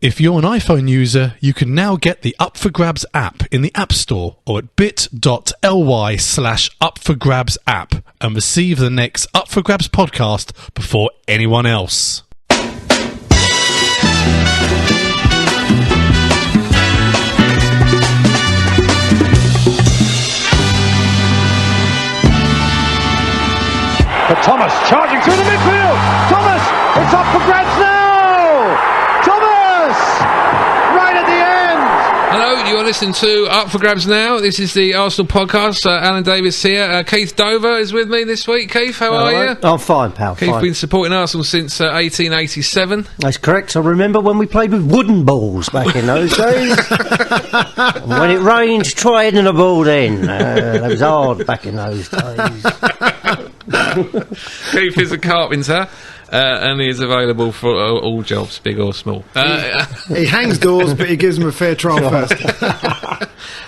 If you're an iPhone user, you can now get the Up for Grabs app in the App Store or at bit.ly/upforgrabs app and receive the next Up for Grabs podcast before anyone else. But Thomas charging through the midfield. Thomas, it's up for grabs now. Thomas, right at the end. Hello, you are listening to Up for Grabs Now. This is the Arsenal podcast. Alan Davis here. Keith Dover is with me this week. Keith, how are you? I'm fine, pal. Keith's been supporting Arsenal since 1887. That's correct. I remember when we played with wooden balls back in those days. When it rained, try heading a ball then. That was hard back in those days. Keith is a carpenter. And he is available for all jobs, big or small. He hangs doors, but he gives them a fair trial first.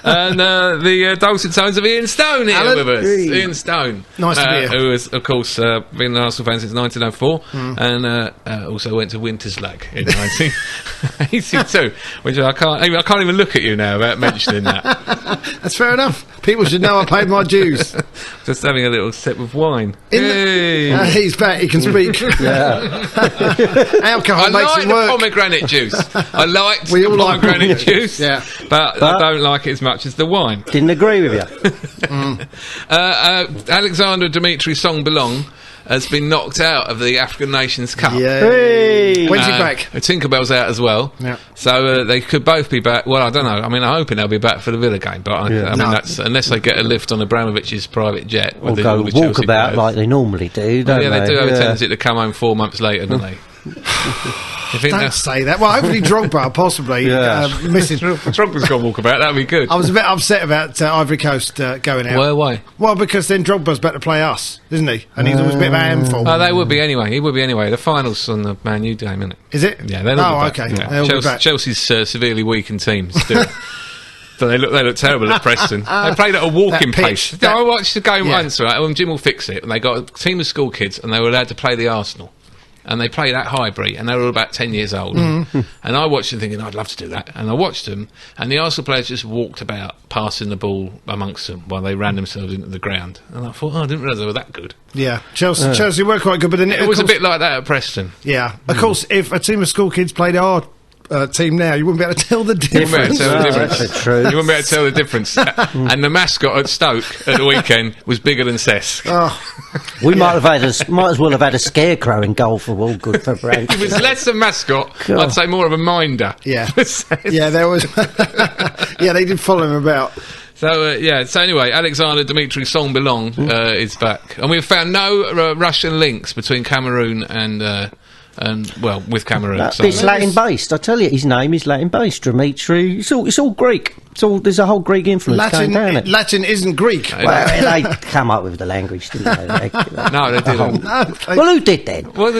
And the dulcet tones of Ian Stone here Alan, with us. Ian Stone. Nice to be here. Who has, of course, been an Arsenal fan since 1904 and also went to Winterslag in 1982, which I can't even look at you now without mentioning that. That's fair enough. People should know I paid my dues. Just having a little sip of wine. He's back, he can speak. Alcohol makes like it the work. pomegranate juice. I liked We the all like pomegranate juice, yeah. but I don't like it as much as the wine. Didn't agree with you. Alexander Dimitri Song Belong has been knocked out of the African Nations Cup. Hey. When's he back? Tinkerbell's out as well. Yeah. So they could both be back. Well, I don't know. I mean, I'm hoping they'll be back for the Villa game, but I mean, that's unless they get a lift on Abramovich's private jet. Or go walkabout like they normally do, don't they? They do have a tendency to come home 4 months later, don't they? Don't say that. Well, hopefully Drogba possibly missing. Drogba's got to walk about. That'd be good. I was a bit upset about Ivory Coast going out. Why? Well, because then Drogba's better play us, isn't he? And he's always a bit of a handful. Oh, they would be anyway. He would be anyway. The final's on the Man U game, isn't it? Is it? Yeah, they'll be back. Okay. Yeah. They'll be back. Chelsea's severely weakened team still. So they look terrible at Preston. They played at a walking pace. I watched the game once, right? And Jim will fix it. And they got a team of school kids, and they were allowed to play the Arsenal. And they played at Highbury, and they were all about 10 years old. And I watched them thinking, I'd love to do that. And I watched them, and the Arsenal players just walked about, passing the ball amongst them while they ran themselves into the ground. And I thought, I didn't realise they were that good. Yeah, Chelsea were quite good, but then it was a bit like that at Preston. Yeah, of course, if a team of school kids played our team now, you wouldn't be able to tell the difference. That's true. You wouldn't be able to tell the difference. And the mascot at Stoke at the weekend was bigger than Cesc. We might as well have had a scarecrow in goal for all good for Brent. It was less a mascot, I'd say more of a minder. Yeah, yeah, there was. Yeah, they did follow him about. So, so anyway, Alexander Dimitri Song Belong is back. And we've found no Russian links between Cameroon and with Cameroon. It's Latin-based, I tell you. His name is Latin-based, Dimitri. It's all Greek. There's a whole Greek influence going down it. Latin isn't Greek. Well, they come up with the language, didn't they? No, they didn't. Well, who did then? Well,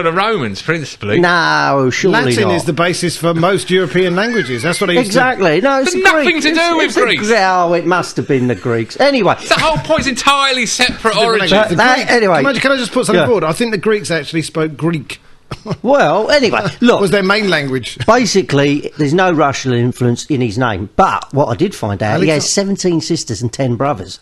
the Romans, principally. No, surely Latin not. is the basis for most European languages. That's what I used Exactly. No, it's nothing to do with Greeks. Oh, it must have been the Greeks. Anyway. The whole point's entirely separate origins. Anyway. Can I just put something forward? I think the Greeks actually spoke Greek. Well, anyway, look. Was their main language. Basically, there's no Russian influence in his name. But what I did find out, he has 17 sisters and 10 brothers.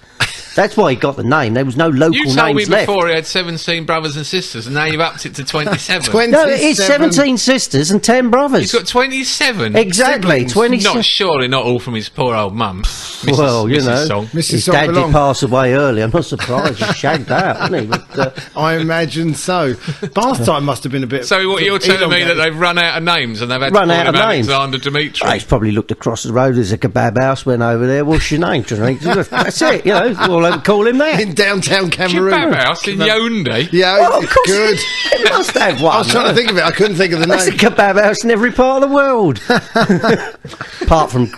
That's why he got the name. There was no local names left. You told me before he had 17 brothers and sisters, and now you've upped it to 27. 27. No, it's 17 sisters and 10 brothers. He's got 27. Exactly, 27. Surely not all from his poor old mum. Well, you know, Song. his dad did pass away early. I'm not surprised. He shagged out, didn't he? But, I imagine so. Bath time must have been a bit. So what you're telling me that they've run out of names and they've had run to call out him of names. Alexander Dimitri. He's probably looked across the road. There's a kebab house. Went over there. What's your name? That's it. You know, all over call him that. In downtown Cameroon. Kebab house in Yaoundé. Yeah, well, of course good. It must have one. I was trying to think of it. I couldn't think of the There's name. a kebab house in every part of the world, apart from.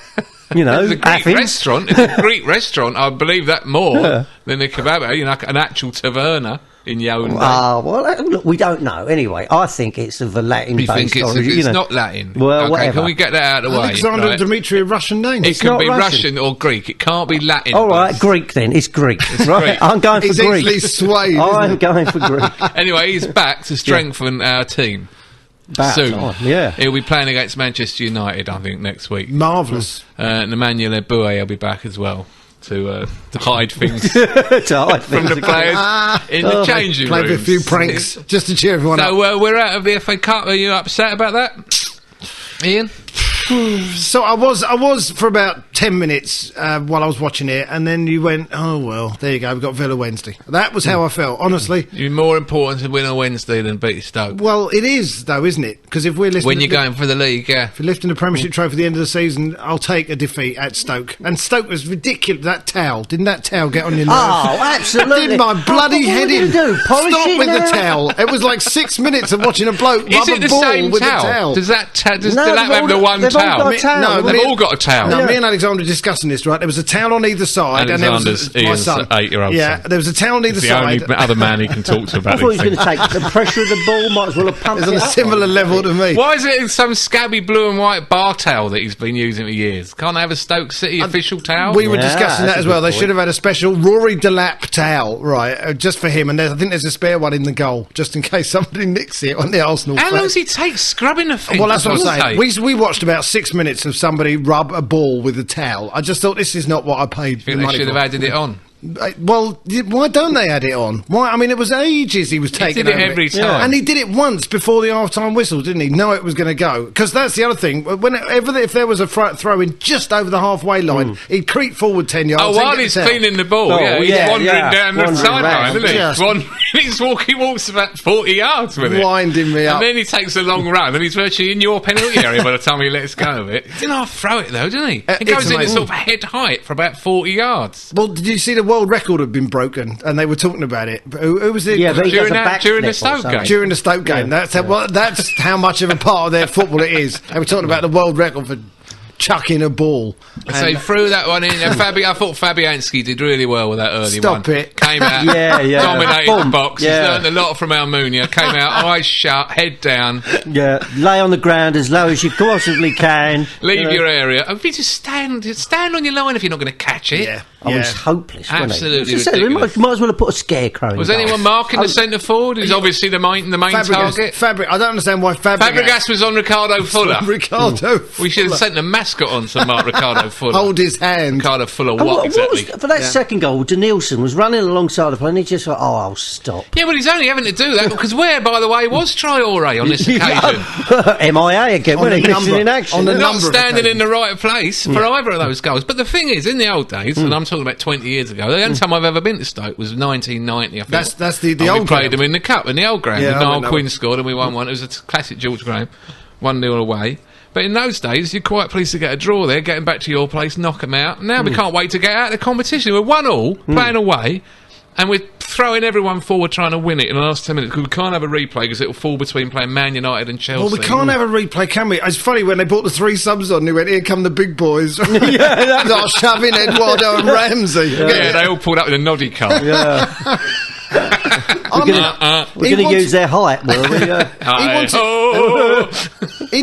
You know, it's a Greek restaurant. It's a Greek restaurant. I believe that more than a kebab house. You know, an actual taverna in Yaoundé. Well, look, we don't know. Anyway, I think it's of a Latin-based origin. It's not Latin. Well, okay, whatever. Can we get that out of the way? Alexander right? Dimitri, a Russian name. It can be Russian or Greek. It can't be Latin. All right, Greek then. It's Greek. Right? Greek. I'm going for Greek. He's easily swayed. I'm going for Greek. Anyway, he's back to strengthen our team. About soon. time, yeah. He'll be playing against Manchester United, I think, next week. Marvellous. And Emmanuel Eboué will be back as well to hide things To hide from things the players in the changing Played rooms. a few pranks just to cheer everyone up. So we're out of the FA Cup. Are you upset about that, Ian? So I was for about 10 minutes while I was watching it, and then you went, oh well, there you go, we've got Villa Wednesday. That was how I felt, honestly. You're more important to win on Wednesday than beat Stoke. Well, it is though, isn't it? Because if we're lifting When you're going for the league, yeah. if you're lifting the Premiership trophy at the end of the season, I'll take a defeat at Stoke. And Stoke was ridiculous. That towel, didn't that towel get on your nerves? Oh, absolutely. Did my bloody What head were you in. gonna do, polish Stop it with the now? towel. It was like 6 minutes of watching a bloke Is rub it a the ball same with towel? a towel. Does that do No, that they've have all the got- one they've all towel? got a towel. No, They've all got a towel. No, me and Alexander were discussing this, right? There was a towel on either side, and there was Alexander's my Ian's son. 8-year-old Yeah, son. there was a towel on either It's the only side. other man he can talk to I about thought he these was going things. to take the pressure of the ball, might as well have pumped It's on it a up. similar level to me. Why is it some scabby blue and white bar towel that he's been using for years? Can't they have a Stoke City official towel? We were Yeah, discussing that that's as a well. good They point. should have had a special Rory Delap towel, right, just for him. And I think there's a spare one in the goal, just in case somebody nicks it on the Arsenal How fans. long does he take scrubbing the thing? Well, that's what I'm saying. We We watched about 6 minutes of somebody rub a ball with a towel. I just thought, this is not what I paid the think they money should for. have added it on. Well, why don't they add it on? Why? I mean, it was ages he was taking did it over every time. and he did it once before the half-time whistle, didn't he? Know it was going to go, because that's the other thing. Whenever if there was a throw in just over the halfway line, he'd creep forward 10 yards. Oh, then while get he's the towel. cleaning the ball, Oh, yeah, he's yeah, wandering yeah. down the Wandering sideline, round. isn't he? Just- He walks about 40 yards with it. Winding me up. And then he takes a long run, and he's virtually in your penalty area by the time he lets go of it. He didn't half throw it, though, didn't he? It It's goes in at amazing. sort of head height for about 40 yards. Well, did you see the world record had been broken, and they were talking about it? Who was it? Yeah, but he does During a that- during the backflip or Stoke something. game. During the Stoke game. That's how much of a part of their football it is. They were talking about the world record for chucking a ball. So he threw that one in. And I thought Fabianski did really well with that early one. Stop it. Came out, Yeah. dominated the Boom. box. Yeah. He's learned a lot from Almunia. Came out, eyes shut, head down. Yeah, lay on the ground as low as you possibly can. Leave your area. If you just stand on your line if you're not going to catch it. Yeah. Oh, he's hopeless, wasn't he? Absolutely As I said, we ridiculous. might as well have put a scarecrow in Was goal. anyone marking the centre forward? Who's obviously the main target. I don't understand why Fabregas was on Ricardo Fuller. Ricardo. We should have sent the mascot on to mark Ricardo Fuller. Hold his hand. Ricardo Fuller, And what exactly? was, for that second goal, Danielson was running alongside the play and he just thought, oh, I'll stop. Yeah, but he's only having to do that because where, by the way, was Traore on this occasion? MIA again, On wasn't the he? Missing number. in action. On the Not number of standing in occasions. the right place for either of those goals. But the thing is, in the old days, and I'm talking about 20 years ago, the only time I've ever been to Stoke was 1990, I think. That's the And we old played ground. them in the cup, in the old ground. Yeah, with I Niall went that Quinn way. scored and we won one. It was a classic George Graham, 1-0 away. But in those days, you're quite pleased to get a draw there, getting back to your place, knock them out. Now we can't wait to get out of the competition. We're 1-1, playing away, and we're throwing everyone forward trying to win it in the last 10 minutes because we can't have a replay because it'll fall between playing Man United and Chelsea. Well, we can't have a replay, can we? It's funny when they brought the 3 subs on. They went, "Here come the big boys." Start shoving Eduardo and Ramsey. Yeah, they all pulled up in a noddy car. We're going to use their height, will we?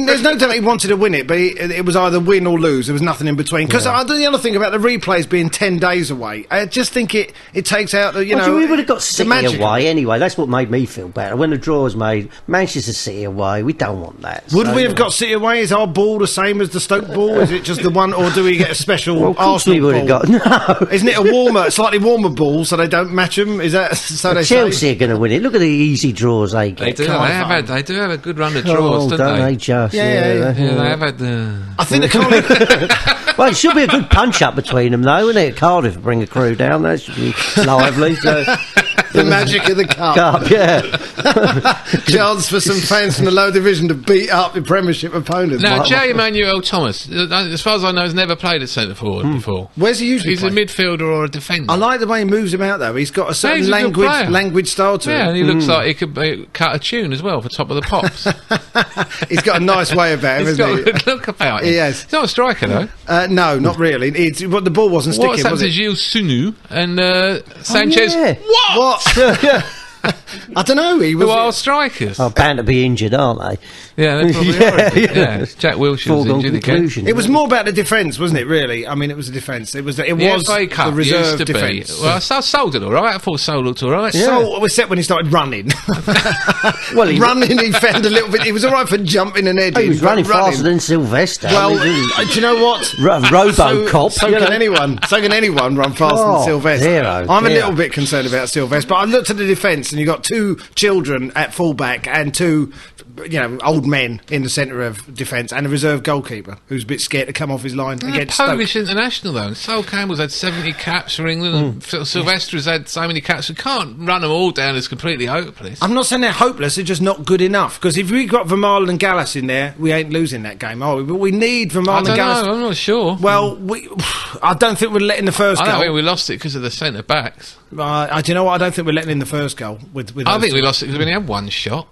There's no doubt he wanted to win it, but it was either win or lose. There was nothing in between. Because the other thing about the replays being 10 days away, I just think it takes out the, we would have got the City magic. away anyway. That's what made me feel better. When the draw was made, Manchester City away, we don't want that. Would So, we have got City away? Is our ball the same as the Stoke ball? Is it just the one, or do we get a special Well, of course Arsenal we would ball? have got. No. Isn't it a slightly warmer ball, so they don't match them? Is that so they Chelsea say? are going to win it. Look at the easy draws they get. They do. They do have a good run of draws, don't don't they? they just? Yeah, they have had the. I think they can't. Well, it should be a good punch-up between them, though, wouldn't it? Cardiff bring a crew down. That should be lively. So. The magic of the cup. Yeah. Chance for some fans from the lower division to beat up the Premiership opponents. Now, J. Emmanuel Thomas, as far as I know, has never played at centre forward before. Where's he usually He's play? a midfielder or a defender. I like the way he moves him out, though. He's got a certain he's a good player. language style to Yeah, him. and he looks like he could cut a tune as well for Top of the Pops. He's got a nice way about him, He's got a hasn't he? good look about him. He has. He's not a striker, though. No, not really. But the ball wasn't What's sticking, happened was to it? Gilles Sunu and Sanchez? yeah. What? What? I don't know. He was. Who are strikers? Oh, bound to be injured, aren't they? Yeah, they probably are. Yeah. Jack Wilshere was Foregone injured again. conclusion. It was more about the defence, wasn't it? Really, I mean, it was the defence. It was The was FA Cup the reserve used to defence. be. Well, Sold it all right. I thought Sold looked all right. So except when he started running. Well, he He found a little bit. He was all right for jumping and edging. He was but running faster than Sylvester. Well, I mean, do you know what? Robocop. So you can know. anyone. So can anyone run faster Oh, than Sylvester. dear, I'm a dear. little bit concerned about Sylvester, but I looked at the defence, and you got two children at fullback and two, old men in the centre of defence, and a reserve goalkeeper who's a bit scared to come off his line against Stoke. Polish international though, and Sol Campbell's had 70 caps for England, and Sylvester has had so many caps. We can't run them all down as completely hopeless. I'm not saying they're hopeless, they're just not good enough. Because if we got Vermaelen and Gallas in there, we ain't losing that game, are we? But we need I Vermaelen and don't Gallas. know. I'm not sure. Well, I don't think we're letting the first I don't think goal. we lost it because of the centre backs. Do you know what? I don't think we're letting in the first goal. With I those think we two. lost it because we only had one shot.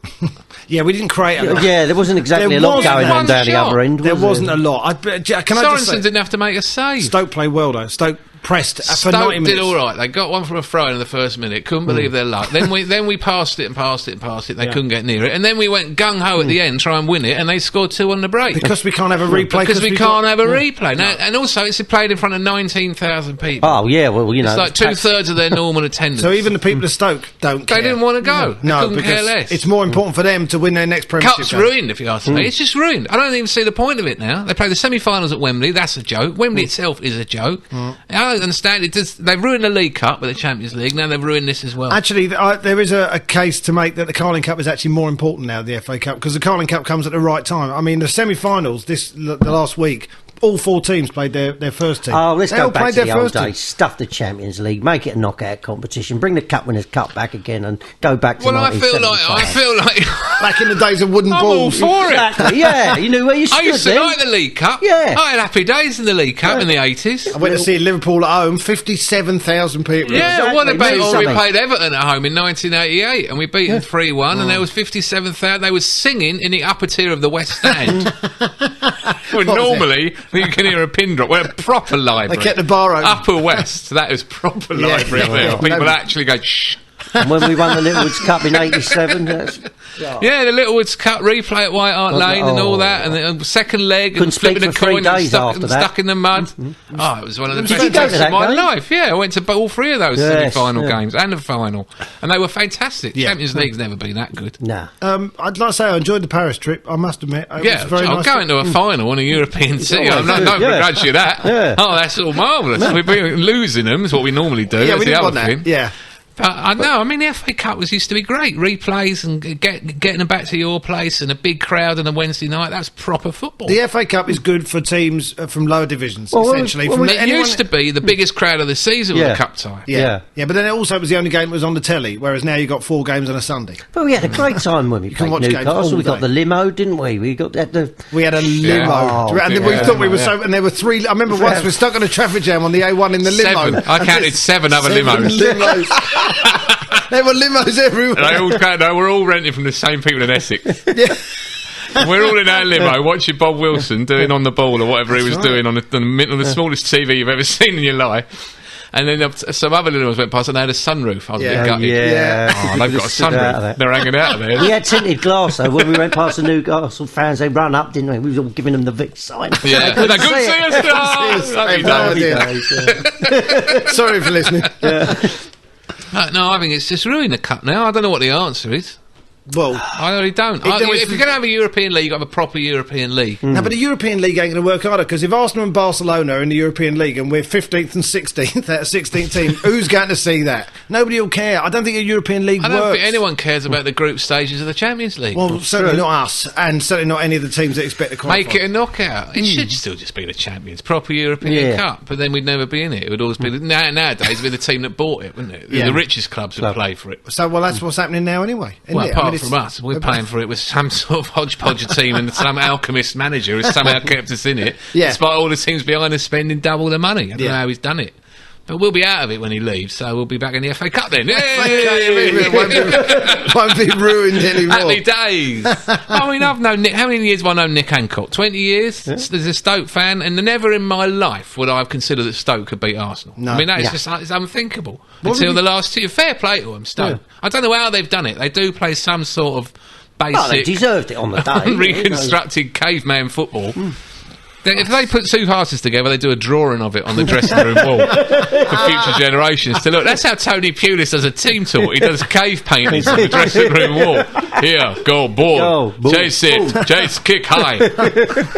Yeah, we didn't create a lot. Yeah, there wasn't exactly There a lot wasn't going on one down the shot. other end. There was wasn't a lot. Can I just say, Sorensen didn't have to make a save. Stoke played well though. Stoke pressed for 90 Stoke minutes. did all right. They got one from a throw in the first minute. Couldn't believe their luck. Then we passed it and passed it and passed it. They couldn't get near it. And then we went gung ho at the end, try and win it, and they scored 2 on the break. Because we can't have a replay. Because we can't have a replay. Now, and also, it's played in front of 19,000 people. Oh, yeah, well, It's like 2/3 of their normal attendance. So even the people of Stoke don't care. They didn't want to go. No, They couldn't care because less. it's more important for them to win their next Premiership Cup's game. ruined, if you ask me. It's just ruined. I don't even see the point of it now. They play the semi-finals at Wembley. That's a joke. Wembley itself is a joke. I don't understand it. They've ruined the League Cup with the Champions League. Now they've ruined this as well. Actually, there is a case to make that the Carling Cup is actually more important now than the FA Cup, because the Carling Cup comes at the right time. I mean, the semi-finals the last week, all 4 teams played their first team. Oh, let's They go all back played to the their old first team. days. Stuff the Champions League, make it a knockout competition, bring the Cup Winners' Cup back again, and go back to Well, I feel like Back in the days of wooden I'm all balls. for it. Exactly, yeah, you knew where you stood I used to then. like the League Cup. Yeah. I had happy days in the League Cup in the 80s. I went to see Liverpool at home, 57,000 people. Yeah, Exactly, what about means when we something. played Everton at home in 1988 and we beat them 3-1 and there was 57,000. They were singing in the upper tier of the West Stand. Well, normally you can hear a pin drop. We're a proper library. They kept the bar open. Upper West, that is proper library up there. yeah. People No. actually go, shh. And when we won the Littlewoods Cup in '87, Yeah, the Littlewoods Cup replay at White Hart Lane and all that, and the second leg Couldn't and flipping a speak for 3 coin and days stuck, after that. stuck in the mud. Oh, it was one of the Did best you go to days that of my game? life. Yeah, I went to all 3 of those Yes, semi-final yeah. games and the final, and they were fantastic. Yeah. Champions League's never been that good. nah. I'd like to say I enjoyed the Paris trip, I must admit. It Yeah, was very I'm nice. going to a final on a European team. I'm not good, don't yeah. begrudge you that. Yeah. Oh, that's all marvellous. We've been losing them is what we normally do. Yeah, That's we the didn't other want thing. that. Yeah. But I know. I mean, the FA Cup used to be great. Replays and getting them back to your place and a big crowd on a Wednesday night. That's proper football. The FA Cup is good for teams from lower divisions, Well, essentially. well, From it used to be the biggest crowd of the season Yeah. was the cup tie. Yeah, but then it also was the only game that was on the telly, whereas now you got 4 games on a Sunday. But we had a great time when we can played watch games all Newcastle. We got day. the limo, didn't we? We got the We had a limo, Oh, and then we yeah. thought we were Yeah. so. And there were 3. I remember once we were stuck on a traffic jam on the A1 in the limo. 7. I And counted there's 7 other 7 limos. There were limos everywhere. We're all renting from the same people in Essex. Yeah. We're all in our limo watching Bob Wilson doing on the ball or whatever he was doing on the smallest TV you've ever seen in your life. And then some other limos went past and they had a sunroof. I was a bit gutted. Yeah. Oh, they've got a Stood out of sunroof. there. They're hanging out of there. We had tinted glass though. When we went past the Newcastle fans, they run up, didn't we? We was all giving them the Vic sign. Yeah, they couldn't see us. They couldn't see us. Lucky They had days. no idea. Sorry for listening. No, I think it's just ruined the cup now. I don't know what the answer is. Well, I really don't. If there was- If you're going to have a European league, have a proper European league. no, but the European League ain't going to work either, because if Arsenal and Barcelona are in the European League and we're 15th and 16th out of 16th team, who's going to see that? Nobody will care. I don't think a European League I don't works. think anyone cares about the group stages of the Champions League. Well, certainly not us, and certainly not any of the teams that expect to qualify. Make it a knockout. It should still just be the Champions, proper European Yeah. Cup. But then we'd never be in it. It would always be nowadays. It'd be the team that bought it, wouldn't it? Yeah. The richest clubs would play for it. So, well, that's what's happening now anyway. Isn't Well, it? apart it's- from us, we're paying for it with some sort of hodgepodge team and some alchemist manager who's somehow kept us in it, Yeah. despite all the teams behind us spending double the money. I don't know Yeah. how he's done it. But we'll be out of it when he leaves, so we'll be back in the FA Cup then. It won't be ruined anymore. Happy days. I mean, I've known Nick. How many years have I known Nick Hancock? 20 years. Yeah. As a Stoke fan, and never in my life would I have considered that Stoke could beat Arsenal. No. I mean, that is just it's unthinkable. Until the last 2 years. Fair play to them, Stoke. Yeah. I don't know how they've done it. They do play some sort of basic... Well, they deserved it on the day. Reconstructed caveman football. If they put 2 passes together, they do a drawing of it on the dressing room wall for future generations to look. That's how Tony Pulis does a team talk. He does cave paintings on the dressing room wall. Here, go, ball. Chase it. Chase, kick high.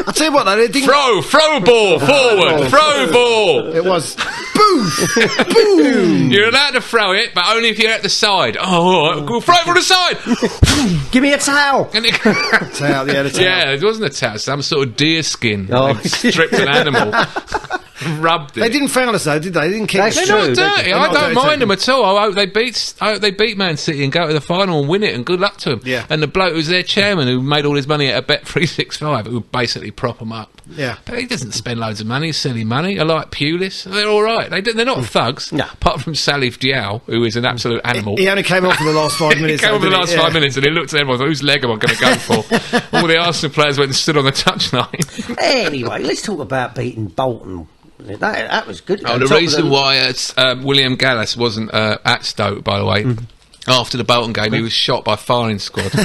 I'll tell you what, though. They didn't... Throw ball, forward. Throw ball. It was... Boom! You're allowed to throw it, but only if you're at the side. Go throw it from the side. Give me a towel. Towel, the towel. Yeah, it wasn't a towel. Some sort of deer skin. Stripped an animal. Rubbed it. They didn't foul us though, did they? They didn't kick us. They're not dirty. I don't mind them at all. I hope they beat Man City and go to the final and win it, and good luck to them. Yeah. And the bloke who's their chairman, who made all his money at a Bet365, who would basically prop them up. Yeah. But he doesn't spend loads of money, silly money. I like Pulis. They're all right. They're not thugs. No. Apart from Salif Diao, who is an absolute animal. He only came off for the last 5 minutes. He came off for the last 5 minutes, and he looked at everyone and thought, whose leg am I going to go for? All the Arsenal players went and stood on the touchline. Anyway, let's talk about beating Bolton. That was good. Oh, the reason why William Gallas wasn't at Stoke, by the way, after the Bolton game, he was shot by firing squad. For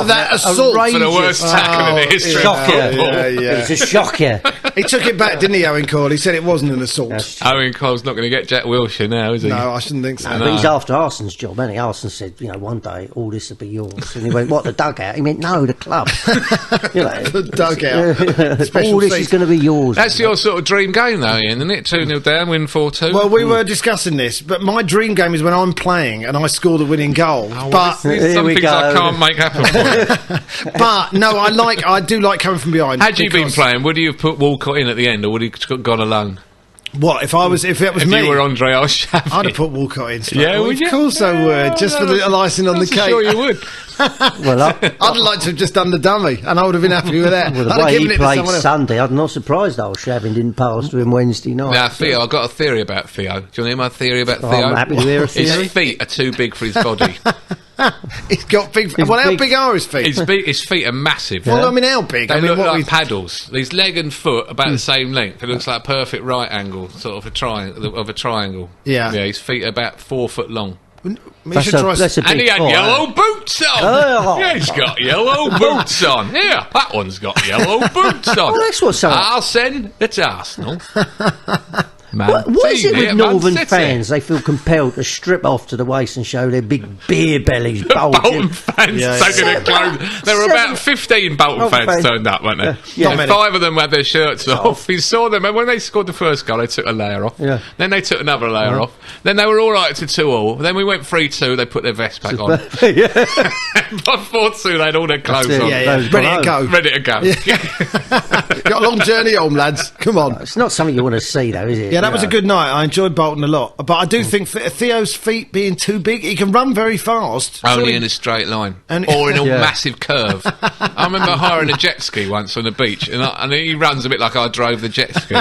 that assault. For the worst tackle in the history of football. It was a shock, yeah. He took it back, didn't he, Owen Cole? He said it wasn't an assault. Owen Cole's not going to get Jack Wilshere now, is he? No, I shouldn't think so. No, but he's after Arsenal's job, isn't he? Arsenal said, one day all this will be yours. And he went, what, the dugout? He meant, no, the club. The dugout. All this is going to be yours. That's your sort of dream game, though, Ian, isn't it? 2-0 down, win 4-2. Well, we were discussing this, but my dream game is when I'm playing and I score the winning goal. But some things I can't make happen for you. But no, I do like coming from behind. Had you been playing, would you have put Walcott in at the end, or would he have gone alone? What if it was me? If you were Andre Arshavin, I'd have put Walcott in. Yeah, would you? Of course I would, just for the icing on the cake. Sure you would. Well, I'd like to have just done the dummy, and I would have been happy with that. Well, the way he played Sunday, I'm not surprised Arshavin didn't pass to him Wednesday night. Now, Theo, I've got a theory about Theo. Do you want to hear my theory about Theo? I'm happy to hear a theory. His feet are too big for his body. He's got big. Well, how big are his feet? His feet are massive. Well, I mean, how big? They look like paddles. His leg and foot about the same length. It looks like a perfect right angle, sort of a triangle. Yeah. Yeah. His feet are about 4 foot long. That's a big and he had yellow boots on. Oh. Yeah, he's got yellow boots on. Here, that one's got yellow boots on. Well, that's what's I'll send it to Arsenal. What is it with Northern fans? They feel compelled to strip off to the waist and show their big beer bellies. Bolton fans taking their clothes. There were about 15 Bolton fans turned up, weren't there? Yeah. 5 of them had their shirts off. We saw them, and when they scored the first goal, they took a layer off. Yeah. Then they took another layer off. Then they were all right to 2-2. Then we went 3-2. They put their vest back on. By 4-2, they had all their clothes on. Ready to go. Got a long journey home, lads. Come on. It's not something you want to see, though, is it? Yeah, that was a good night. I enjoyed Bolton a lot. But I do think Theo's feet being too big, he can run very fast. Only in a straight line. Or in a massive curve. I remember hiring a jet ski once on the beach, and he runs a bit like I drove the jet ski.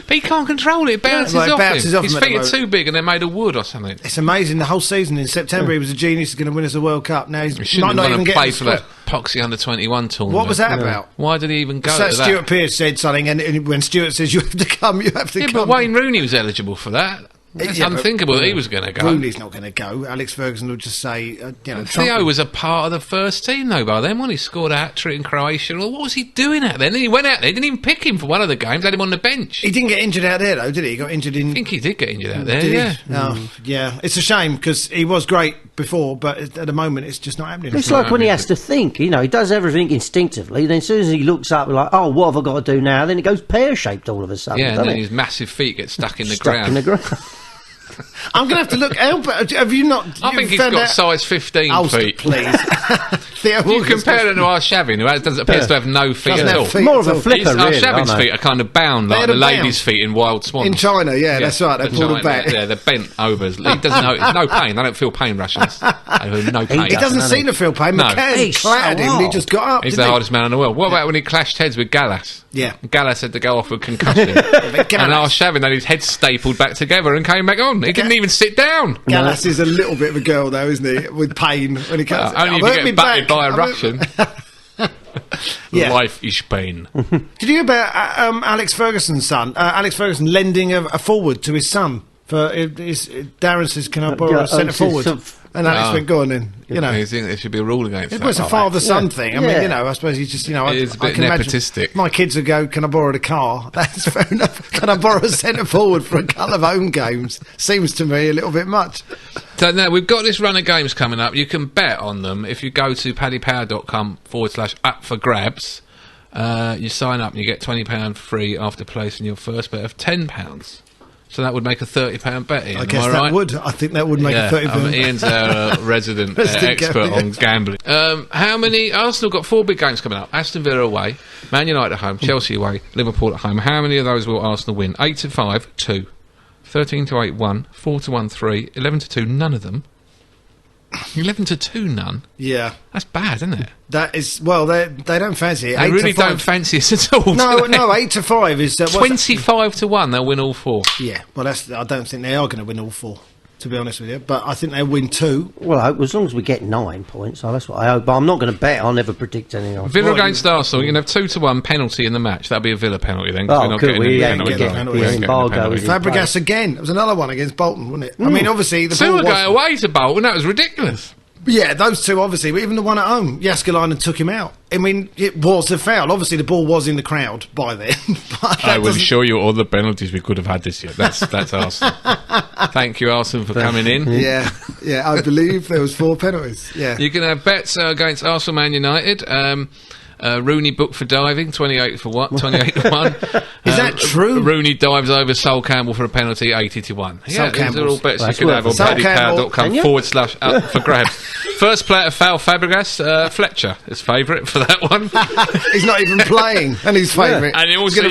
But he can't control it. It bounces off him. His feet are too big and they're made of wood or something. It's amazing. The whole season in September he was a genius. He's going to win us a World Cup. Now he's shouldn't not even play for that poxy under-21 tournament. What was that about? Why did he even go to that? Stuart Pearce said something, and when Stuart says you have to come, you have to come. Yeah, but Wayne Rooney was eligible for that. It's unthinkable that he was going to go. Rooney's not going to go. Alex Ferguson will just say, Theo was a part of the first team, though, by then, when he scored a hat-trick in Croatia. Well, what was he doing out there? And then he went out there, didn't even pick him for one of the games, had him on the bench. He didn't get injured out there, though, did he? He got injured in... I think he did get injured out there, yeah. It's a shame, because he was great before, but at the moment, it's just not happening. It's like when he has to think, he does everything instinctively, then as soon as he looks up, like, oh, what have I got to do now? Then it goes pear-shaped all of a sudden, and then his massive feet get stuck in the ground. I'm going to have to look. Have you not? I think he's got size 15 feet. Please. If you compare it to Arshavin, who appears to have no feet Doesn't at have all. feet. More of a flipper, really. Arshavin's aren't they? feet are kind of bound like the ladies' feet in Wild Swans. In China, yeah, that's right. They pull them back. Yeah, they're bent over. He doesn't know. No pain. They don't feel pain, Russians. They have no pain. He doesn't seem to feel pain. No. McCann clattered him and he just got up. He's the hardest man in the world. What about when he clashed heads with Gallas? Yeah. Gallas had to go off with concussion. And Arshavin had his head stapled back together and came back on. He didn't even sit down. Gallas is a little bit of a girl, though, isn't he? With pain when he comes. Only if you get battered by a Russian. Yeah. Life is pain. Did you hear about Alex Ferguson's son? Alex Ferguson lending a forward to his son. Darren says, can I borrow a centre forward? And Alex went, go on then. You know, you think there should be a rule against that? It's a father-son thing. I mean, you know, I suppose he's just, you know, It's a bit I can imagine nepotistic. my kids would go, can I borrow the car? That's fair enough. Can I borrow a centre forward for a couple of home games? Seems to me a little bit much. So now we've got this run of games coming up. You can bet on them if you go to paddypower.com/up for grabs. You sign up and you get £20 free after placing your first bet of £10. So that would make a £30 bet, Ian. I guess am that right? would. I think that would make a £30 Ian's our resident expert on gambling. How many... Arsenal got 4 big games coming up. Aston Villa away, Man United at home, Chelsea away, Liverpool at home. How many of those will Arsenal win? 8-5, 2. 13-8, 1. 4-1, 3. 11-2, none of them. 11-2, none? Yeah. That's bad, isn't it? That is... Well, they don't fancy it. They really don't fancy us at all. No, do they? 8-5 is... 25-1, they'll win all 4. Yeah, well, I don't think they are going to win all 4, to be honest with you. But I think they'll win 2. Well, I hope, as long as we get 9 points, that's what I hope. But I'm not going to bet. I'll never predict anything. Villa against Arsenal, you can have 2-1 penalty in the match. That'll be a Villa penalty then. Oh, we're not good. getting We a ain't penalty. getting the embargo. Fabregas again. It was another one against Bolton, wasn't it? I mean, obviously... the 2 ball were going away to Bolton. That was ridiculous. Yeah, those 2, obviously, but even the one at home, Jaskalainen took him out. I mean, it was a foul. Obviously, the ball was in the crowd by then. But I will show you all the penalties we could have had this year. That's Arsenal. Thank you, Arsenal, for coming in. Yeah, I believe there was 4 penalties. Yeah, You can have bets against Arsenal, Man United. Rooney booked for diving, 28-1. Is that true? Rooney dives over Sol Campbell for a penalty, 80-1. Yeah, these are all bets you can have on Sol Campbell. paddypower.com/up for grabs. First player to foul Fabregas, Fletcher, his favourite for that one. He's not even playing, and he's favourite. And also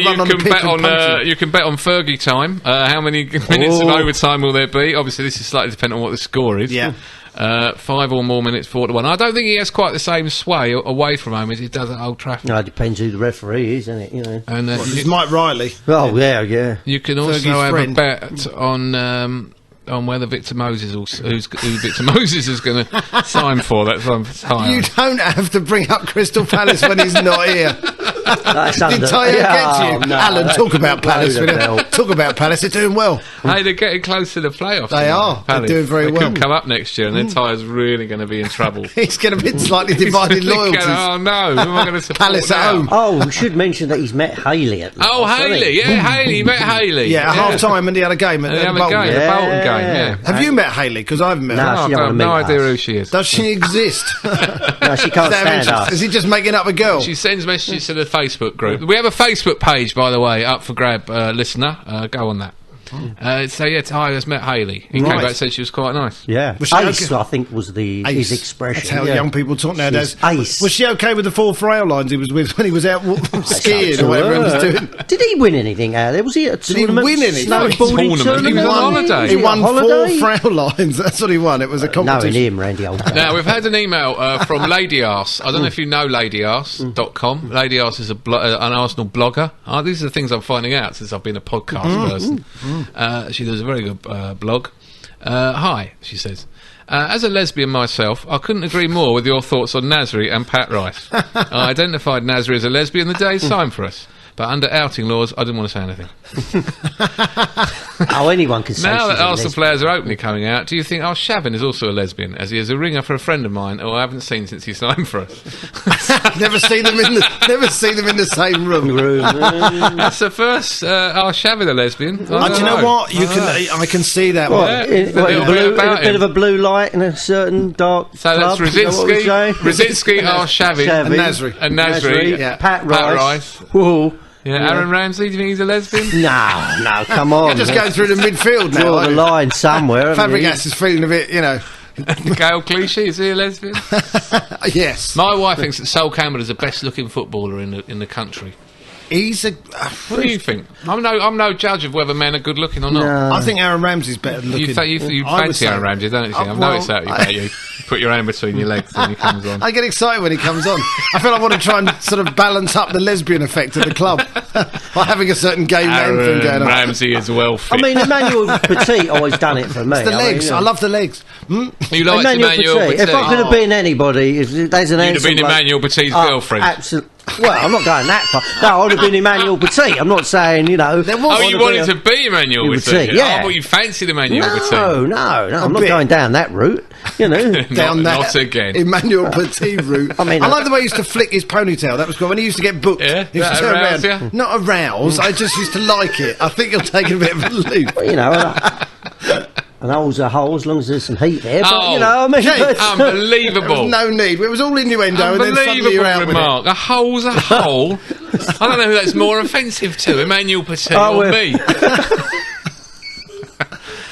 you can bet on Fergie time. How many minutes of overtime will there be? Obviously, this is slightly dependent on what the score is. Yeah. 5 or more minutes, 4-1. I don't think he has quite the same sway away from home as he does at Old Trafford. No, it depends who the referee is, isn't it? You know. And It's Mike Riley. Oh yeah. you can also Fergie's have friend. a bet on whether Victor Moses who Victor Moses is going to sign for. That's on time. You don't have to bring up Crystal Palace when he's not here. That's Did Tyre get you? no, Alan, talk about Palace. Load of bell. Talk about Palace. They're doing well. Hey, they're getting close to the playoffs. They are. They're doing very they well. could come up next year, and then Tyre's really going to be in trouble. He's going to be slightly divided loyalties. Oh no, who am I going to support Palace now? at home. Oh, we should mention that he's met Haley at last. Oh, hasn't Haley, he? Haley, you met Haley. Yeah, at half time, and he had a game at The the other Bolton game, game. the Yeah. Bolton game, yeah. Have you met Haley? Because I haven't met No, her. Oh, she I've don't got wanna no meet idea us. who she is. Does she exist? No, she can't stand us. Is he just making up a girl? She sends messages to the Facebook group. We have a Facebook page, by the way, up for grab, listener. Go on that. So yeah, Tyler's met Haley. He came Right. back and said she was quite nice. Yeah, Was she Ace, okay? I think, was his expression. That's how yeah. young people talk nowadays. She's ace. Was she okay with the 4 frail lines he was with when he was out skiing or whatever he was doing? Did he win anything out there? Was he at a he tournament? win anything? Snowboarding Tournament. He was on holiday. He won 4 holiday? frail lines. That's what he won. It was a Knowing competition. him, Randy Old. Now, we've had an email from Lady Arse. I don't know if you know ladyarse.com. Lady Arse is an Arsenal blogger. These are the things I'm finding out since I've been a podcast person. She does a very good blog. Hi, she says. As a lesbian myself, I couldn't agree more with your thoughts on Nasri and Pat Rice. I identified Nasri as a lesbian the day it's time for us. But under outing laws, I didn't want to say anything. Oh, anyone can say Now she's that a Arsenal lesbian. players are openly coming out, do you think Shavin is also a lesbian, as he is a ringer for a friend of mine who I haven't seen since he signed for us? Never seen them in the same room. That's the first Shavin a lesbian. Do you know what? I can see that What, one. Yeah. in A little bit a about bit him. of a blue light in a certain dark So that's club, is that what we're saying? Rosicki, Shavin, And Nasri. and Nasri, Yeah. Pat Rice. Rice. Whoa. Yeah, Aaron Ramsey, do you think he's a lesbian? No, come on. You're just going through the midfield now. Draw aren't the you? line somewhere. haven't you? Fabregas is feeling a bit, Gail Clichy, is he a lesbian? yes. My wife thinks that Sol Campbell is the best looking footballer in the country. He's a. What do you think? I'm no judge of whether men are good looking or not. No. I think Aaron Ramsey's better looking. You I would fancy say- Aaron Ramsey, don't you? I've noticed that about you. Put your hand between your legs when he comes on. I get excited when he comes on. I feel I want to try and sort of balance up the lesbian effect of the club by having a certain gay man thing going Aaron on. Ramsey is well fit. I mean, Emmanuel Petit always done it for me. It's the legs. I love the legs. you like Emmanuel Petit? If I could have been anybody, there's an You'd have been Emmanuel Petit's girlfriend. Absolutely. Well, I'm not going that far. No, I would have been Emmanuel Petit. I'm not saying, You wanted to be Emmanuel Petit? Yeah. Oh, but you fancied Emmanuel Petit. No, I'm not going down that route. Down that not again. Emmanuel Petit route. I mean, I like the way he used to flick his ponytail. That was cool. When he used to get booked, Yeah? he used to That turn aroused around. you? Not arouse. I just used to like it. I think you're taking a bit of a leap. An hole's a hole as long as there's some heat there. But, Oh, I mean, Jake, but- There Unbelievable. was no need. It was all innuendo, and then suddenly you're out with it. remark. A hole's a hole. I don't know who that's more offensive to, Emmanuel Petit or me.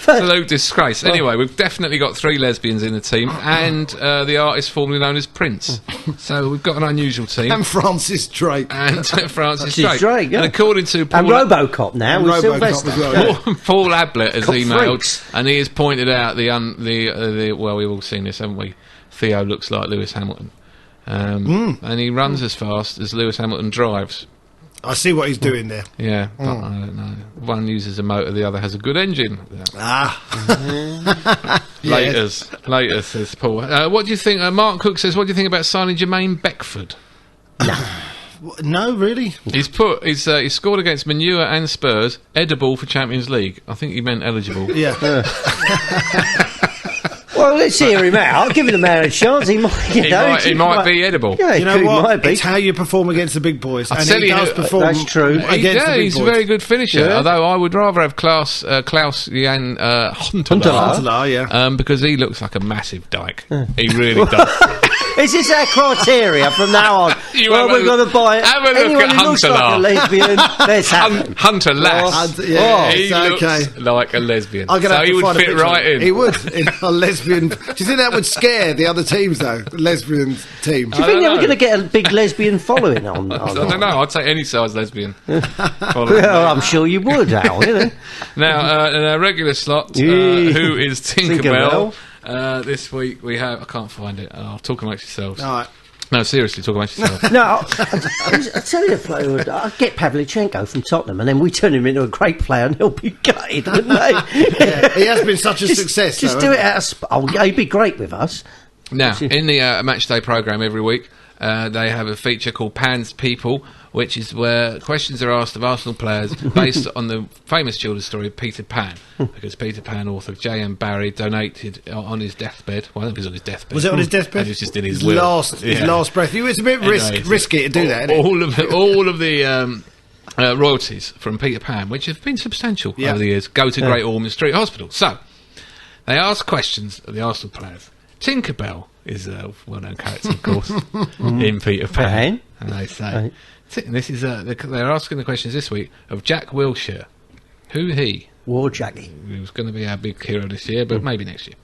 Absolute disgrace. Anyway, we've definitely got 3 lesbians in the team, and the artist formerly known as Prince. So we've got an unusual team. And Francis Drake. And Francis She's Drake, yeah. And according to and Paul, Robocop now with Robocop Sylvester. as well, yeah. Paul Ablett has Got emailed, freaks. and he has pointed out well, we've all seen this, haven't we? Theo looks like Lewis Hamilton. And he runs as fast as Lewis Hamilton drives. I see what he's doing there. Yeah, but I don't know. One uses a motor, the other has a good engine. Later, says Paul. What do you think? Mark Cook says, what do you think about signing Jermaine Beckford? No, really? He's scored against Manure and Spurs, edible for Champions League. I think he meant eligible. Yeah. Well, let's hear him out. Give the man a chance. He might, He might be edible. Yeah, You know he what? might be. It's how you perform against the big boys. And tell he you does who- perform That's true. against the big He's boys. a very good finisher. Yeah. Although I would rather have Klaus Jan Huntelaar. Huntelaar, yeah. Because he looks like a massive dyke. He really does. Is this our criteria from now on? You Well, have we're a- going to buy have a look anyone at who looks like a Huntelaar. lesbian. Let's have him. Hunter Lass. Yeah, he it's looks okay. like a lesbian. I'm gonna So have he to would find a fit picture. right in. He would, in a lesbian. Do you think that would scare the other teams, though? The lesbian team. Do you I think don't they were know. going to get a big lesbian following on? I don't know. I'd take any size lesbian. Well, I'm sure you would, Al. Now, in our regular slot, Yeah. who is Tinkerbell? Tinkerbell. This week we have. I can't find it. Talk amongst yourselves. All right. No, seriously, talk amongst yourselves. No, I tell you, I'd get Pavlyuchenko from Tottenham, and then we turn him into a great player, and he'll be gutted, wouldn't they? Yeah, he has been such a success. Just though, do it hasn't out of. Oh, yeah, he'd be great with us. Now, in the Matchday programme every week, they have a feature called Pan's People, which is where questions are asked of Arsenal players based on the famous children's story of Peter Pan, because Peter Pan, author J.M. Barrie, donated on his deathbed. Well, I don't think it was on his deathbed. Was it on his deathbed? It was just in his His will. last breath. It's a bit Anyway, risky to do that, isn't it? all of the royalties from Peter Pan, which have been substantial Yeah. over the years, go to Great Ormond Street Hospital. So, they ask questions of the Arsenal players. Tinkerbell is a well-known character, of course, in Peter Pan. And they say, this is they're asking the questions this week of Jack Wilshere. Who he? War Jackie. He was going to be our big hero this year, but maybe next year.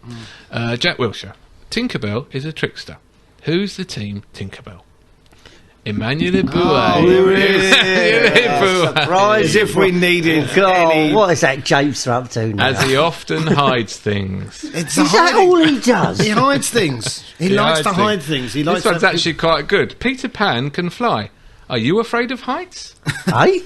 Jack Wilshere. Tinkerbell is a trickster. Who's the team Tinkerbell? Emmanuel Bouet. Surprise! As if we needed God, any... what is that Japes up to now? As he often hides things. It's Is that all he does? He hides things. He likes to hide things. He likes This one's to... actually quite good. Peter Pan can fly. Are you afraid of heights? Eh?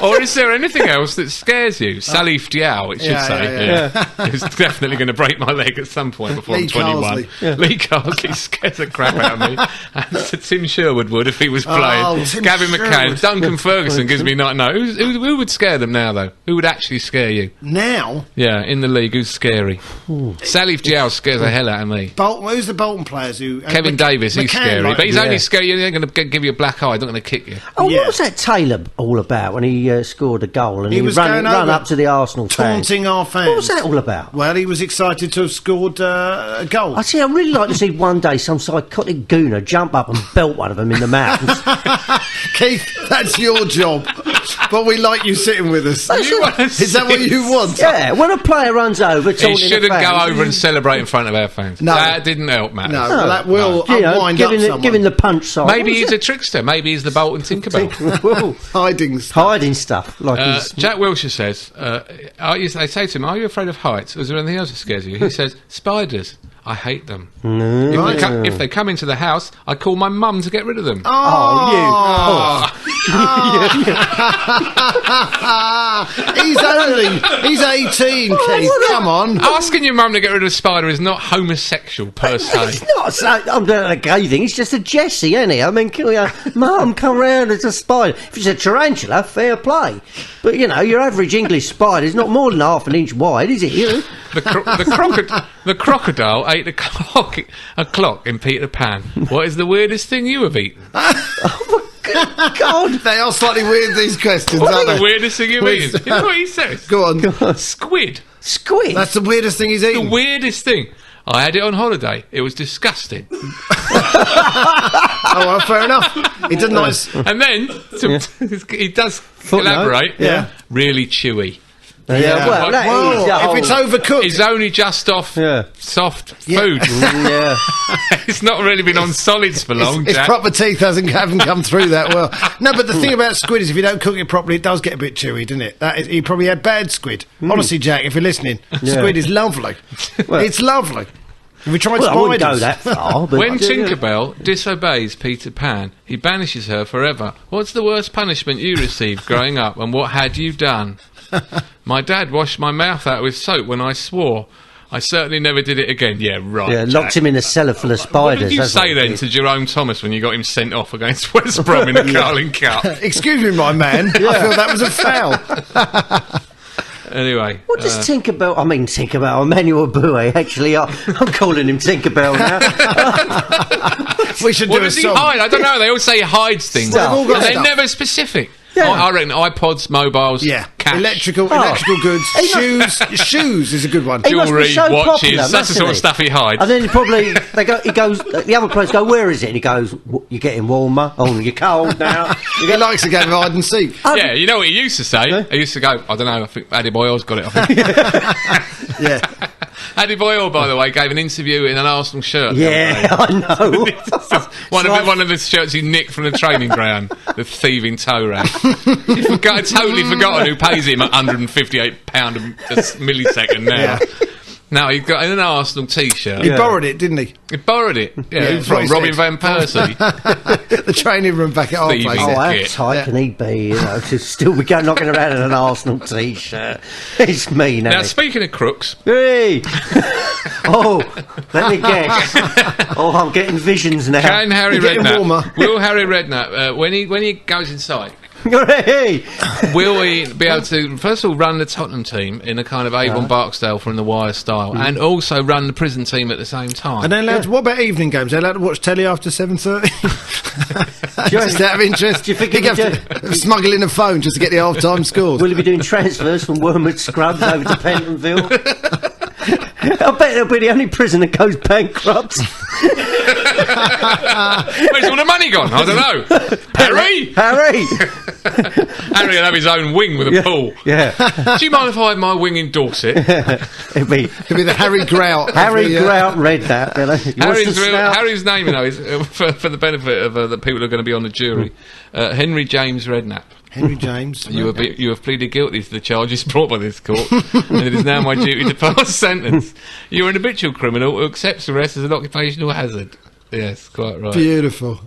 Or is there anything else that scares you? Salif Diao, it should Yeah, say. yeah, Who's definitely going to break my leg at some point before Lee I'm 21. Carsley. Lee Carsley scares the crap out of me. And so Tim Sherwood would if he was playing. Tim Gavin McCann. Sherwood. Duncan Ferguson gives me no. Who would scare them now, though? Who would actually scare you? Now, Yeah, in the league, who's scary? Salif Diao scares the hell out of me. Bolton, who's the Bolton players who... Kevin Davis, he's McCann, scary, like- but he's only scary. You're going to give you a black eye. I'm not going to kick you. Oh, Yeah. what was that Taylor all about when he scored a goal and He he was run going over, up to the Arsenal fans? taunting our fans. What was that all about? Well, he was excited to have scored a goal. I'd really like to see one day some psychotic gooner jump up and belt one of them in the mouth. Keith, that's your job. But we like you sitting with us. Is that what you want? Yeah, when a player runs over, He taunting shouldn't the fans, go over and celebrate in front of our fans. No. That didn't help matters. No, well, that will you know, unwind up someone. giving the punch side. Maybe What he's was a trickster. Maybe he's the Bolton Tinkerbell. Well, Hiding stuff. hiding stuff like he's Jack Wilshere says, they say to him, "Are you afraid of heights? Is there anything else that scares you?" He says, "Spiders. I hate them. If they come into the house, I call my mum to get rid of them." He's 18, Keith. Come on. Asking your mum to get rid of a spider is not homosexual per se. It's not I'm doing a gay thing. It's just a Jessie, isn't it? I mean, Mum, come round. It's a spider. If it's a tarantula, fair play. But your average English spider is not more than half an inch wide, is it? The crocodile ate a clock in Peter Pan. What is the weirdest thing you have eaten? God, They are slightly weird, these questions, What aren't is the they? weirdest thing you've eaten? You know what he says? Go on. Squid. squid. That's the weirdest thing he's The eaten. weirdest thing. I had it on holiday. It was disgusting. Oh, well, fair enough. He did nice. And then he does elaborate. Yeah. Really chewy. Yeah, well, that is the If it's whole- overcooked, It's only just off soft food. yeah. It's not really been on solids for long, his Jack. proper teeth haven't come through that well. No, but the thing about squid is if you don't cook it properly, it does get a bit chewy, doesn't it? He probably had bad squid. Honestly, Jack, if you're listening, squid is lovely. It's lovely. Have we tried Well, I wouldn't go spiders? that far. But When Tinkerbell disobeys Peter Pan, he banishes her forever. What's the worst punishment you received growing up, and what had you done? My dad washed my mouth out with soap when I swore. I certainly never did it again. Yeah, right. yeah, locked Jack. him in a cellar full of What spiders. did you that's say what then he to Jerome Thomas when you got him sent off against West Brom in the Carling Cup? Excuse me, my man. I feel that was a foul. Anyway. What does Tinkerbell... I mean, Tinkerbell, Emmanuel Bouet, actually. I'm calling him Tinkerbell now. We should What do a does he song. hide? I don't know. They all say he hides things. Stuff. They've all got And they're stuff. never specific. Yeah. I reckon iPods, mobiles, Yeah, cash. electrical goods, He shoes is a good one. He must be Jewellery, so watches, popular, that's the mustn't sort of he? stuff he hides. And then he goes, the other players go, where is it? And he goes, you're getting warmer. Oh, you're cold now. He likes a game of hide and seek. Yeah, you know what he used to say? He used to go, I don't know, I think Addy Boyle's got it, I think. Yeah, Addy Boyle, by the way, gave an interview in an Arsenal shirt. Yeah, I know. One of the shirts he nicked from the training ground, the thieving toe rag. Totally forgotten who pays him £158 a millisecond now. Yeah. Now he got an Arsenal T-shirt. he borrowed it, didn't he? He borrowed it. Yeah, that's from what he Robin said. Van Persie. The training room back at our Thieving. place. Oh, how Kit. tight can he be, to still be knocking around in an Arsenal T-shirt? It's me now. Now, speaking of crooks, Hey! Oh, let me guess. Oh, I'm getting visions now. can Harry You're getting warmer. Redknapp, will Harry Redknapp, when he goes inside, Hey! will he be able to, first of all, run the Tottenham team in a kind of Avon Barksdale from the Wire style, and also run the prison team at the same time? And they're allowed to, what about evening games? They're allowed to watch telly after 7:30? Just out of interest. Do you think He'd he have could to smuggle in a phone just to get the half-time scores? Will he be doing transfers from Wormwood Scrubs over to Pentonville? I bet he'll be the only prison that goes bankrupt. Where's all the money gone? I don't know. Harry? Harry! Harry will have his own wing with a pool. Yeah. Do you mind if I have my wing in Dorset? It'll be It'd be the Harry Grout. of Harry the, Grout Redknapp. You know? Harry's name, you know, is for the benefit of the people who are going to be on the jury. Henry James Redknapp. Henry James. You have pleaded guilty to the charges brought by this court, and it is now my duty to pass sentence. You are an habitual criminal who accepts arrest as an occupational hazard. Yes, quite right. Beautiful.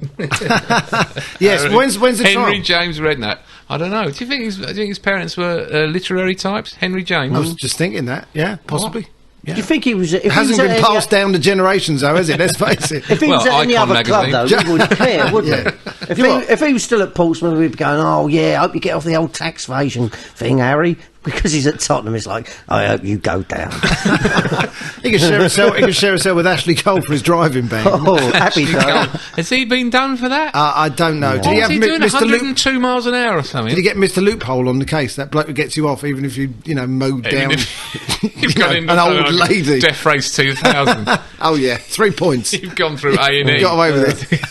Yes, when's the Henry trial? James Redknapp. I don't know. Do you think his parents were literary types? Henry James. I was just thinking that. Yeah, possibly. Do you think he was... If It hasn't he was been at any- passed down to generations, though, has it? Let's face it. If he was Well, at any Icon other club, though, magazine. he wouldn't care, wouldn't Yeah. he? If he was still at Portsmouth, we'd be going, oh, yeah, I hope you get off the old tax evasion thing, Harry. because he's at Tottenham, it's like, I hope you go down. He can share a cell with Ashley Cole for his driving ban. Oh, happy day. Has he been done for that? I don't know. Did he have What was he doing? Mr. Loop? 102 miles an hour or something? Did he get Mr. Loophole on the case? That bloke who gets you off, even if you mowed down You've gone in an old lady. Death Race 2000. Oh yeah, 3 points. You've gone through A&E. Got away with it.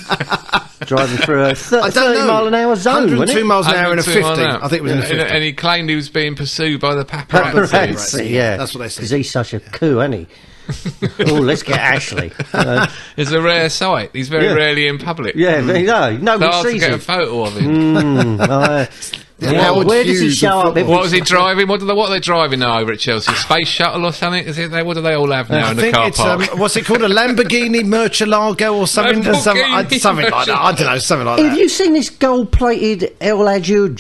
Driving through a I don't 30 know. mile an hour zone, 102 wasn't it? miles an hour in a 50. 102 I think it was in a 50. And he claimed he was being pursued by the paparazzi. Paparazzi, yeah. That's what they said. Because he's such a coup, isn't he? Oh, let's get Ashley. It's a rare sight. He's very rarely in public. Yeah, no, It's nobody hard to sees get a him. photo of him. Howard Where does he Hughes show of up? Every What was he driving? What are they driving now over at Chelsea? Space shuttle or something? What do they all have now I in the think car it's park? what's it called? A Lamborghini Murcielago or something? Lamborghini Something like that. I don't know. Something like Have that. you seen this gold-plated El Adjur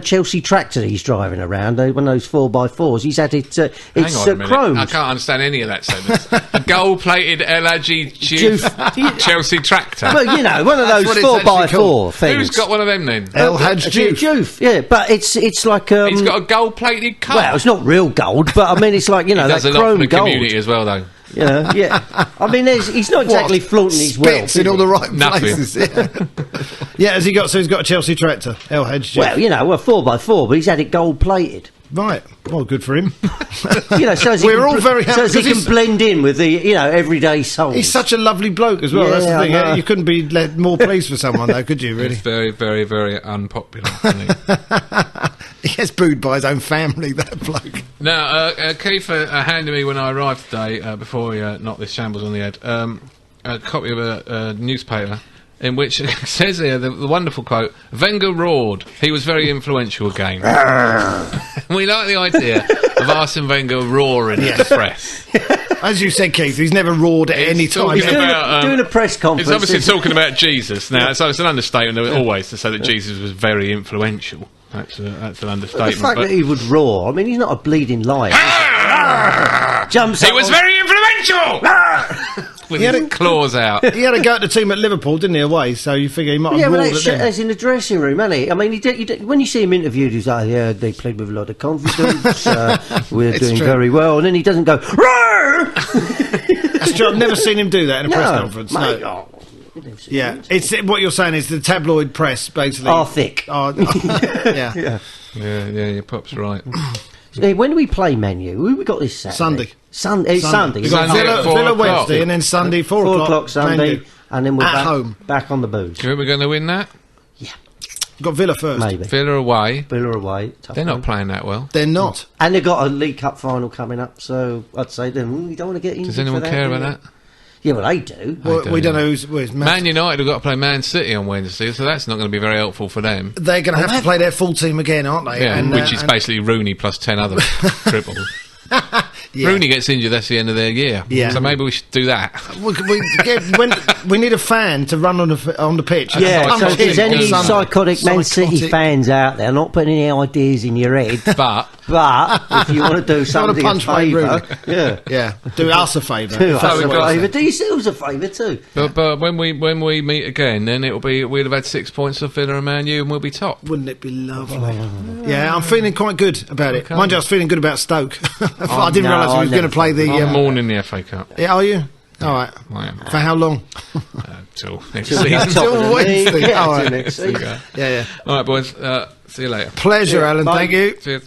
Chelsea tractor that he's driving around? One of those 4x4s. He's had it. Hang It's on a minute. chromed. I can't understand any of that sentence. A gold-plated LRG Chelsea tractor. Well, you know, one of those what it's actually 4x4 called. things. Who's got one of them then? El Hadj Diouf. Diouf, yeah, but it's like He's got a gold-plated car. well, it's not real gold, but I mean, it's like he that does a lot for chrome the gold. community as well, though. Yeah, yeah. I mean, he's not exactly flaunting his wealth. Spits in all the right Nothing. places. Yeah. Has he got? So he's got a Chelsea tractor. El Hadj Diouf. Well, you know, a 4x4, but he's had it gold plated. Right. Well, good for him. You know, so as he We're can all very happy so as he because can blend in with the everyday soul. He's such a lovely bloke as well. Yeah, That's the thing. I know. You couldn't be more pleased for someone, though, could you? Really? He's very, very, very unpopular, isn't he? He gets booed by his own family. That bloke. Now, Keith handed me when I arrived today, before he knocked this shambles on the head, a copy of a newspaper in which it says here the wonderful quote, Wenger roared. He was very influential again. We like the idea of Arsene Wenger roaring at the press. As you said, Keith, he's never roared at any time. talking He's doing, about, doing a press conference. It's obviously talking about Jesus. Now, so it's an understatement always to say that Jesus was very influential. That's an the understatement. fact but that he would roar, I mean, he's not a bleeding lion. Jumps he up was on- very influential! With He had his a- claws out. He had to go at the team at Liverpool, didn't he, away? So you figure he might have Yeah, but roared at them. that's in the dressing room, isn't he? I mean, when you see him interviewed, he's like, yeah, they played with a lot of confidence, we're It's doing true. very well, and then he doesn't go, roar! That's true. I've never seen him do that in a press conference. mate, No. oh, you've never seen Yeah, him. it's what you're saying is the tabloid press basically Are thick. Yeah. Yeah, your pop's right. Hey, when do we play Menu? Who we got this Saturday? Sunday. Sunday. We've got Sunday at 4 Villa o'clock. Wednesday and then Sunday 4 4 o'clock. o'clock Sunday, Man U. and then we're At home. back on the booze. Do you think we're going to win that? Got Villa first. Maybe. Villa away. Villa away. Tough They're not one. playing that well. They're not. And they've got a League Cup final coming up, so I'd say then you don't want to get injured. Does anyone for care do about you? that? Yeah, well, they do. We don't know who's Man United have got to play Man City on Wednesday, so that's not going to be very helpful for them. They're going to have to play their full team again, aren't they? Yeah, And, which is and- basically Rooney plus 10 other cripples. Yeah. Rooney gets injured, that's the end of their year. Yeah. So maybe we should do that. we need a fan to run on the pitch. Yeah, so if Psychotic there's any on Sunday. psychotic Man City Psychotic. fans out there, not putting any ideas in your head, But but if you want to do something a punch Wayne favour, Rooney. yeah, do us a favour. do us we've a got- favour, do yourselves a favour too. but when we meet again, then we'll have had 6 points off Villa and Man U, and we'll be top. Wouldn't it be lovely? Yeah, I'm feeling quite good about it. Okay. Mind you, I was feeling good about Stoke. I didn't no, realise I we was going to never play the. I'm mourning the FA Cup. Yeah, are you? All right. I am. For how long? Till next Till season. top of the Wednesday. league, yeah, All till right. next season. Okay. Yeah. All right, boys. See you later. Pleasure, Alan. Bye. Thank you. Cheers.